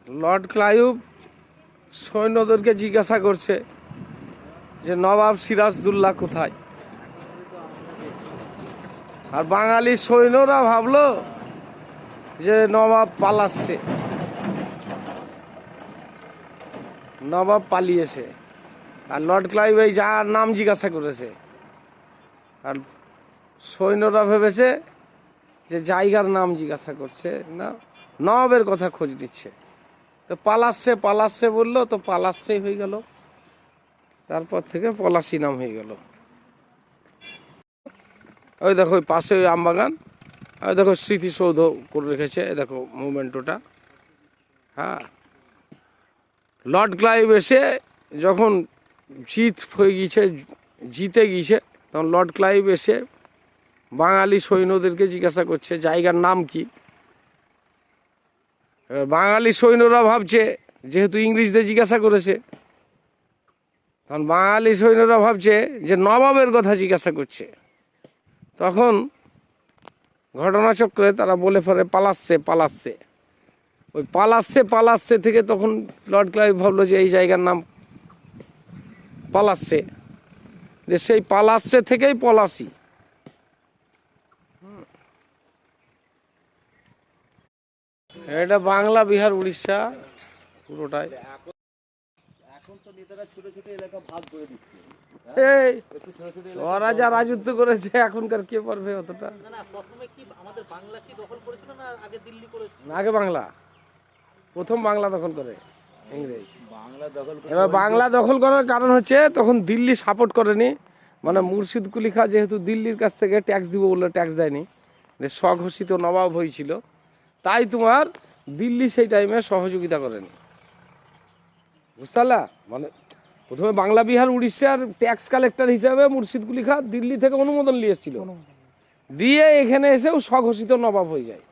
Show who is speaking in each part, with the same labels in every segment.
Speaker 1: Lord Clive সৈন্যদেরকে জিজ্ঞাসা করছে যে নবাব সিরাজদৌল্লা কোথায়। আর বাঙালি সৈন্যরা ভাবলো যে নবাব পালাচ্ছে, নবাব পালিয়েছে। আর লর্ড ক্লাইভ এই যার নাম জিজ্ঞাসা করেছে, আর সৈন্যরা ভেবেছে যে জায়গার নাম জিজ্ঞাসা করছে, না নবাবের কথা খোঁজ দিচ্ছে। তো পালাচ্ছে পালাচ্ছে বললো, তো পালাচ্ছেই হয়ে গেল। তারপর থেকে পলাশি নাম হয়ে গেল। ওই দেখো ওই পাশে ওই আমবাগান, ওই দেখো স্মৃতিসৌধ করে রেখেছে, দেখো মুভমেন্টটা। হ্যাঁ, লর্ড ক্লাইভ এসে যখন জিত হয়ে গিয়েছে, জিতে গিয়েছে, তখন লর্ড ক্লাইভ এসে বাঙালি সৈন্যদেরকে জিজ্ঞাসা করছে জায়গার নাম কি। বাঙালি সৈন্যরা ভাবছে, যেহেতু ইংরেজদের জিজ্ঞাসা করেছে, তখন বাঙালি সৈন্যরা ভাবছে যে নবাবের কথা জিজ্ঞাসা করছে। তখন ঘটনাচক্রে তারা বলে ফেলে পালাচ্ছে পালাচ্ছে। ওই পালাচ্ছে পালাচ্ছে থেকে তখন লর্ড ক্লাইভ ভাবলো যে এই জায়গার নাম পালাচ্ছে, যে সেই পালাচ্ছে থেকেই পলাশি। এটা বাংলা, বিহার, উড়িষ্যা পুরোটাই। এই ওরা যা রাজত্ব করেছে এখনকার কে পারবে অতটা। আগে বাংলা, প্রথম বাংলা দখল করে ইংরেজ। এবার বাংলা দখল করার কারণ হচ্ছে তখন দিল্লি সাপোর্ট করেনি, মানে মুর্শিদ কুলি খাঁ যেহেতু দিল্লির কাছ থেকে ট্যাক্স দিব বলে ট্যাক্স দেয়নি, স্বঘোষিত নবাব হয়েছিল, তাই তোমার দিল্লি সেই টাইমে সহযোগিতা করেনি, বুঝতে পারলা। মানে প্রথমে বাংলা, বিহার, উড়িষ্যার ট্যাক্স কালেক্টর হিসাবে মুর্শিদ কুলি খাঁ দিল্লি থেকে অনুমোদন নিয়ে এসেছিল, দিয়ে এখানে এসেও স্বঘোষিত নবাব হয়ে যায়,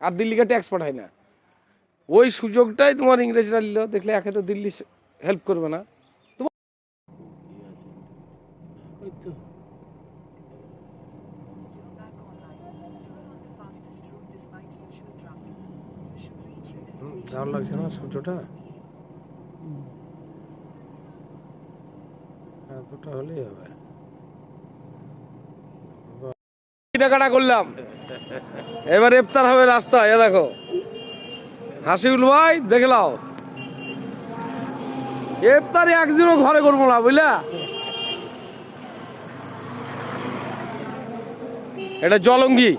Speaker 1: আর দিল্লিকে ট্যাক্স পাঠায় না। ওই সুযোগটাই তোমার ইংরেজরা নিল, দেখলে একে তো দিল্লি হেল্প করবে না। দারুণ লাগছে না সূর্যটা, এতটা হলেই হবে। টাকাটা করলাম, এবার ইফতার হবে রাস্তায়। এ দেখো হাসিউল ভাই, দেখলাও ইফতারি একদিনও ঘরে করবো না, বুঝলা। এটা জলঙ্গি।